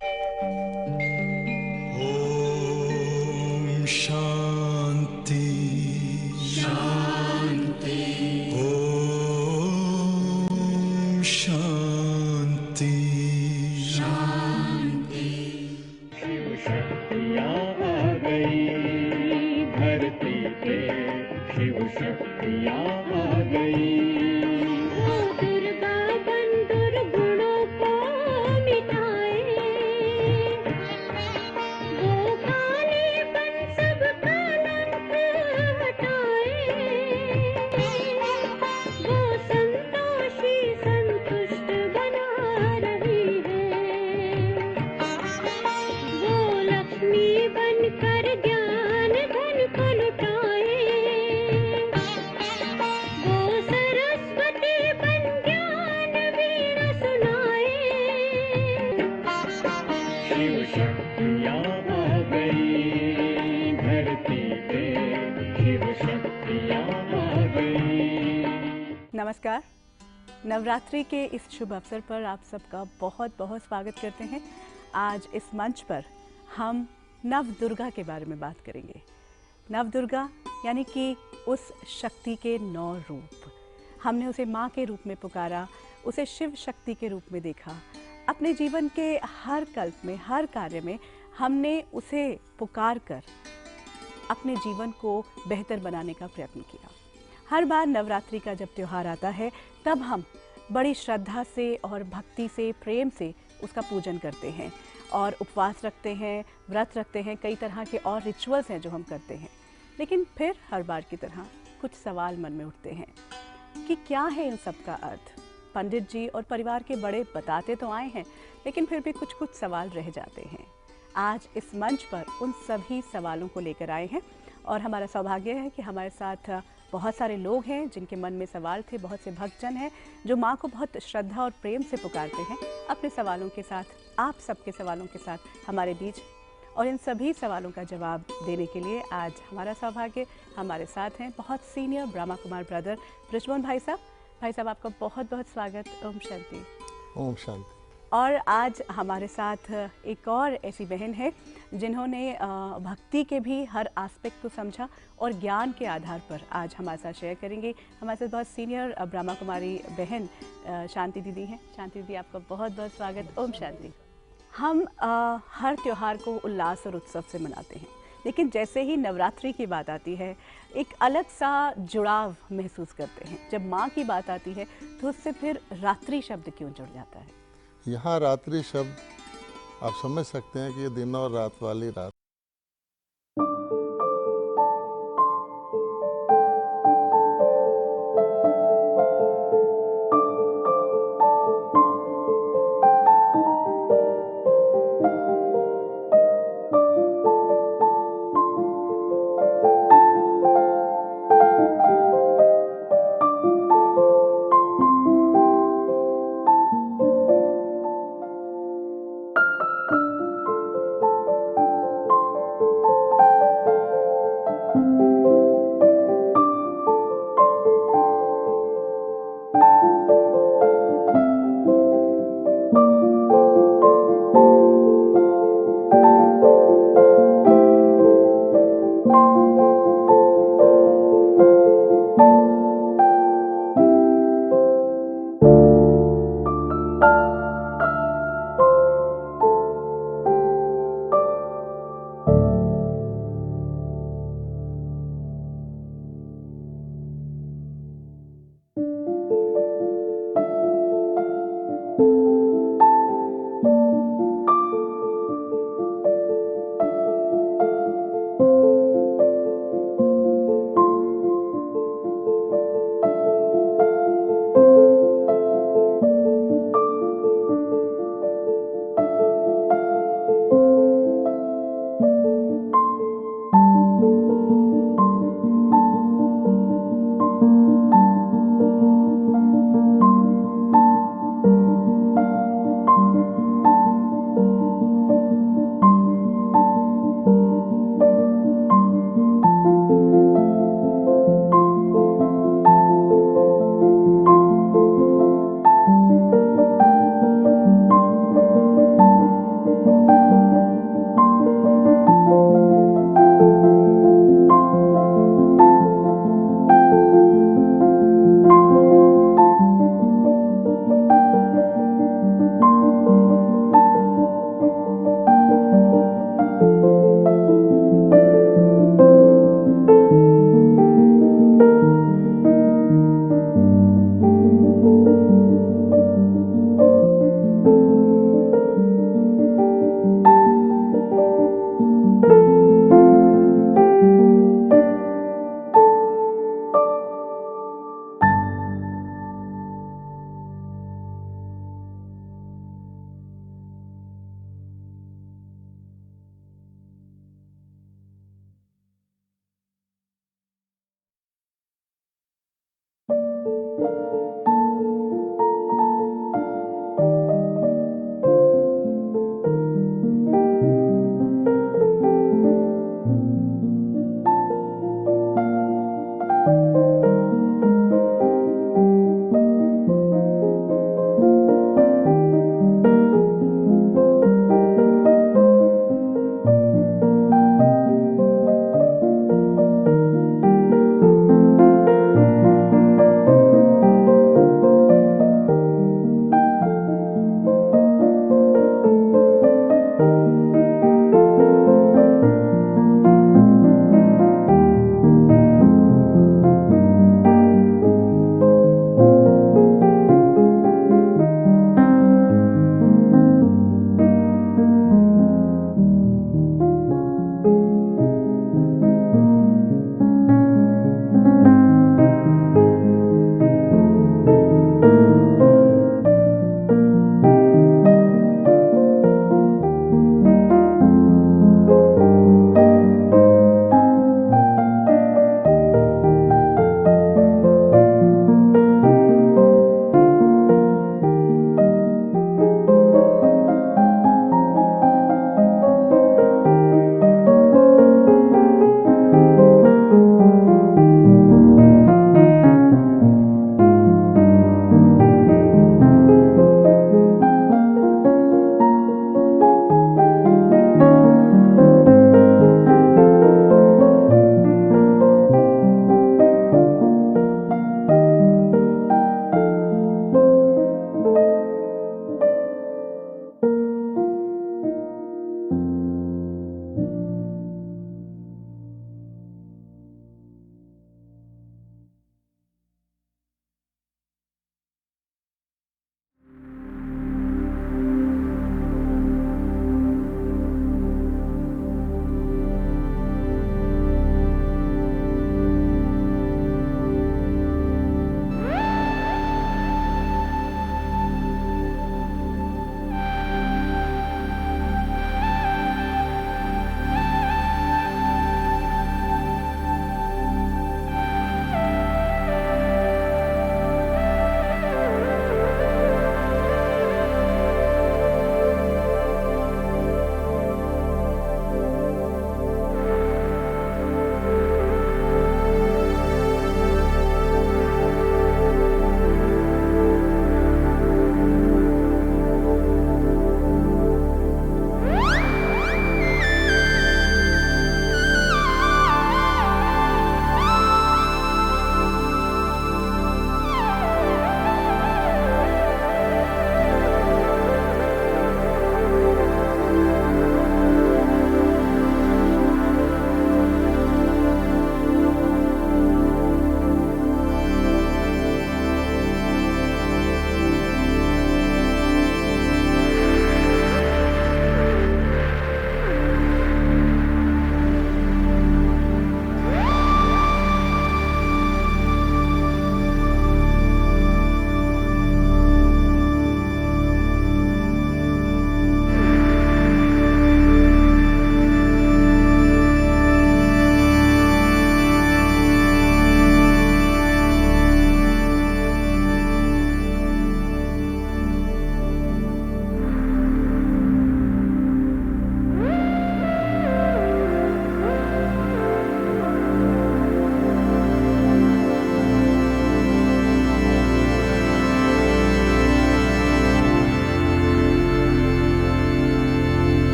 ओम शांति शांति। ओम शांति शांति। शिव शक्तियाँ आ गई धरती पे, शिव शक्तियाँ आ गई। दुर्गा बन दुर्गुणों को मिटाए, वो काली बन सब कलंक हटाए, वो संतोषी संतुष्ट बना रही है, वो लक्ष्मी बनकर ज्ञान धन को लुटाए, वो सरस्वती बन ज्ञान वीणा सुनाए। शिव शक्तियाँ आ गई धरती पे, शिव शक्तियाँ आ गई। नमस्कार। नवरात्रि के इस शुभ अवसर पर आप सबका बहुत बहुत स्वागत करते हैं। आज इस मंच पर हम नव दुर्गा के बारे में बात करेंगे। नव दुर्गा यानी कि उस शक्ति के 9 रूप। हमने उसे माँ के रूप में पुकारा, उसे शिव शक्ति के रूप में देखा। अपने जीवन के हर कल्प में, हर कार्य में हमने उसे पुकार कर अपने जीवन को बेहतर बनाने का प्रयत्न किया। हर बार नवरात्रि का जब त्यौहार आता है तब हम बड़ी श्रद्धा से और भक्ति से, प्रेम से उसका पूजन करते हैं और उपवास रखते हैं, व्रत रखते हैं, कई तरह के और रिचुअल्स हैं जो हम करते हैं। लेकिन फिर हर बार की तरह कुछ सवाल मन में उठते हैं कि क्या है इन सब का अर्थ। पंडित जी और परिवार के बड़े बताते तो आए हैं, लेकिन फिर भी कुछ कुछ सवाल रह जाते हैं। आज इस मंच पर उन सभी सवालों को लेकर आए हैं और हमारा सौभाग्य है कि हमारे साथ बहुत सारे लोग हैं जिनके मन में सवाल थे। बहुत से भक्तजन हैं जो माँ को बहुत श्रद्धा और प्रेम से पुकारते हैं अपने सवालों के साथ, आप सबके सवालों के साथ हमारे बीच। और इन सभी सवालों का जवाब देने के लिए आज हमारा सौभाग्य हमारे साथ हैं बहुत सीनियर ब्रह्मा कुमार ब्रदर बृजमोहन भाई साहब। भाई साहब आपका बहुत बहुत स्वागत। ओम शांति। ओम शांति। और आज हमारे साथ एक और ऐसी बहन है जिन्होंने भक्ति के भी हर एस्पेक्ट को समझा और ज्ञान के आधार पर आज हमारे साथ शेयर करेंगे। हमारे साथ बहुत सीनियर ब्रह्मा कुमारी बहन शांति दीदी हैं। शांति दीदी आपका बहुत बहुत स्वागत। ओम शांति। हम हर त्यौहार को उल्लास और उत्सव से मनाते हैं, लेकिन जैसे ही नवरात्रि की बात आती है एक अलग सा जुड़ाव महसूस करते हैं। जब माँ की बात आती है तो उससे फिर रात्रि शब्द क्यों जुड़ जाता है? यहाँ रात्रि शब्द आप समझ सकते हैं कि ये दिन और रात वाली रात।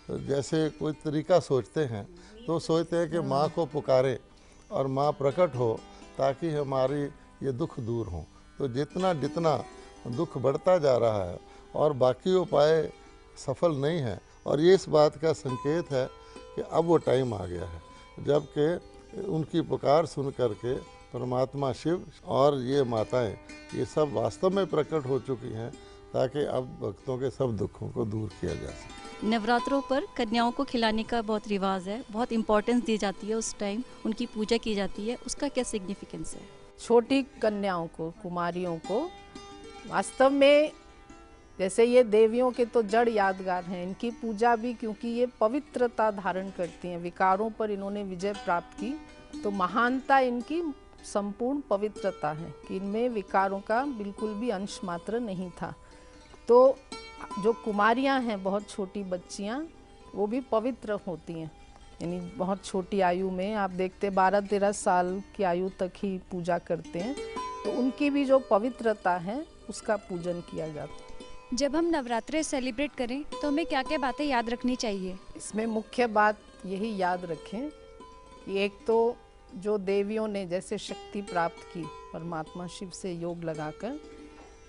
तो जैसे कोई तरीका सोचते हैं तो सोचते हैं कि माँ को पुकारें और माँ प्रकट हो ताकि हमारी ये दुख दूर हो। तो जितना जितना दुख बढ़ता जा रहा है और बाकी उपाय सफल नहीं है, और ये इस बात का संकेत है कि अब वो टाइम आ गया है जबकि उनकी पुकार सुन करके परमात्मा शिव और ये माताएं ये सब वास्तव में प्रकट हो चुकी हैं ताकि अब भक्तों के सब दुखों को दूर किया जा सके। नवरात्रों पर कन्याओं को खिलाने का बहुत रिवाज है, बहुत इम्पोर्टेंस दी जाती है, उस टाइम उनकी पूजा की जाती है, उसका क्या सिग्निफिकेंस है? छोटी कन्याओं को, कुमारियों को वास्तव में जैसे ये देवियों के तो जड़ यादगार हैं, इनकी पूजा भी क्योंकि ये पवित्रता धारण करती हैं, विकारों पर इन्होंने विजय प्राप्त की, तो महानता इनकी संपूर्ण पवित्रता है कि इनमें विकारों का बिल्कुल भी अंश मात्र नहीं था। तो जो कुमारियां हैं, बहुत छोटी बच्चियां, वो भी पवित्र होती हैं, यानी बहुत छोटी आयु में आप देखते 12-13 साल की आयु तक ही पूजा करते हैं, तो उनकी भी जो पवित्रता है उसका पूजन किया जाता है। जब हम नवरात्रे सेलिब्रेट करें तो हमें क्या क्या बातें याद रखनी चाहिए? इसमें मुख्य बात यही याद रखें कि एक तो जो देवियों ने जैसे शक्ति प्राप्त की परमात्मा शिव से योग लगाकर,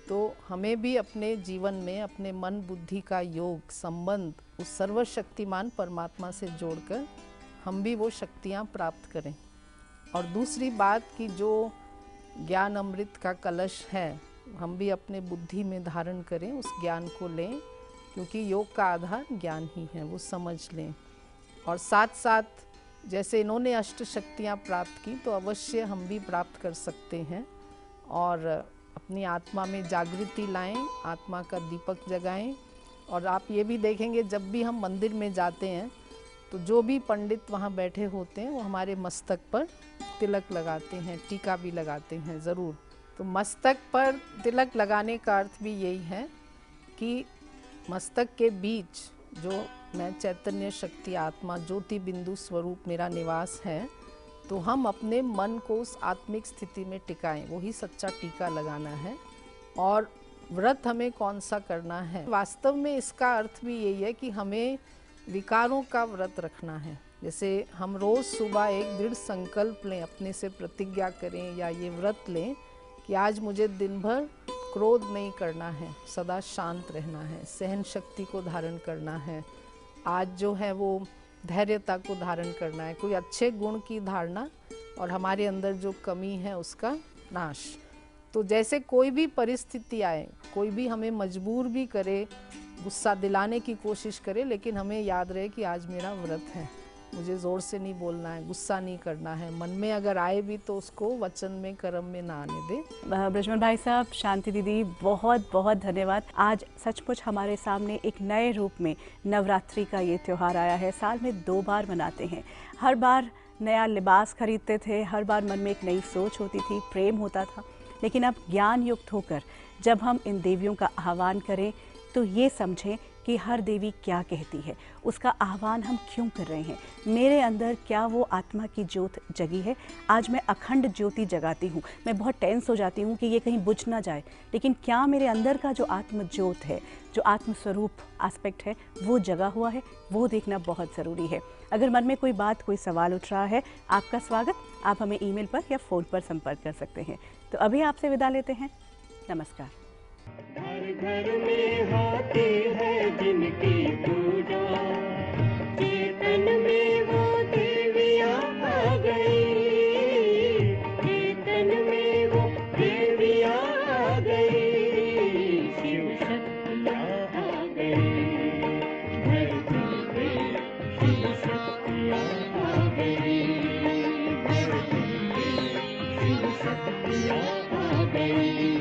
तो हमें भी अपने जीवन में अपने मन बुद्धि का योग संबंध उस सर्वशक्तिमान परमात्मा से जोड़कर हम भी वो शक्तियाँ प्राप्त करें। और दूसरी बात कि जो ज्ञान अमृत का कलश है हम भी अपने बुद्धि में धारण करें, उस ज्ञान को लें, क्योंकि योग का आधार ज्ञान ही है, वो समझ लें। और साथ साथ जैसे इन्होंने अष्ट शक्तियाँ प्राप्त की तो अवश्य हम भी प्राप्त कर सकते हैं, और अपनी आत्मा में जागृति लाएं, आत्मा का दीपक जगाएं। और आप ये भी देखेंगे जब भी हम मंदिर में जाते हैं तो जो भी पंडित वहाँ बैठे होते हैं वो हमारे मस्तक पर तिलक लगाते हैं, टीका भी लगाते हैं ज़रूर। तो मस्तक पर तिलक लगाने का अर्थ भी यही है कि मस्तक के बीच जो मैं चैतन्य शक्ति आत्मा ज्योति बिंदु स्वरूप मेरा निवास है, तो हम अपने मन को उस आत्मिक स्थिति में टिकाएं, वही सच्चा टीका लगाना है। और व्रत हमें कौन सा करना है, वास्तव में इसका अर्थ भी यही है कि हमें विकारों का व्रत रखना है। जैसे हम रोज़ सुबह एक दृढ़ संकल्प लें, अपने से प्रतिज्ञा करें या ये व्रत लें कि आज मुझे दिन भर क्रोध नहीं करना है, सदा शांत रहना है, सहन शक्ति को धारण करना है, आज जो है वो धैर्यता को धारण करना है, कोई अच्छे गुण की धारणा और हमारे अंदर जो कमी है उसका नाश। तो जैसे कोई भी परिस्थिति आए, कोई भी हमें मजबूर भी करे, गुस्सा दिलाने की कोशिश करे, लेकिन हमें याद रहे कि आज मेरा व्रत है, मुझे ज़ोर से नहीं बोलना है, गुस्सा नहीं करना है, मन में अगर आए भी तो उसको वचन में कर्म में ना आने दे। ब्रजमन भाई साहब, शांति दीदी, बहुत बहुत धन्यवाद। आज सचमुच हमारे सामने एक नए रूप में नवरात्रि का ये त्यौहार आया है। साल में 2 बार मनाते हैं, हर बार नया लिबास खरीदते थे, हर बार मन में एक नई सोच होती थी, प्रेम होता था, लेकिन अब ज्ञान युक्त होकर जब हम इन देवियों का आह्वान करें तो ये समझें कि हर देवी क्या कहती है, उसका आह्वान हम क्यों कर रहे हैं, मेरे अंदर क्या वो आत्मा की ज्योत जगी है। आज मैं अखंड ज्योति जगाती हूँ, मैं बहुत टेंस हो जाती हूँ कि ये कहीं बुझ ना जाए, लेकिन क्या मेरे अंदर का जो आत्म ज्योत है, जो आत्मस्वरूप एस्पेक्ट है, वो जगा हुआ है, वो देखना बहुत ज़रूरी है। अगर मन में कोई बात, कोई सवाल उठ रहा है, आपका स्वागत, आप हमें ईमेल पर या फ़ोन पर संपर्क कर सकते हैं। तो अभी आपसे विदा लेते हैं, नमस्कार। घर घर में होती है जिनकी पूजा, चेतन में वो देवियाँ आ गई, चेतन में वो देवियाँ आ गई, शिव शक्तियाँ आ गई। गई।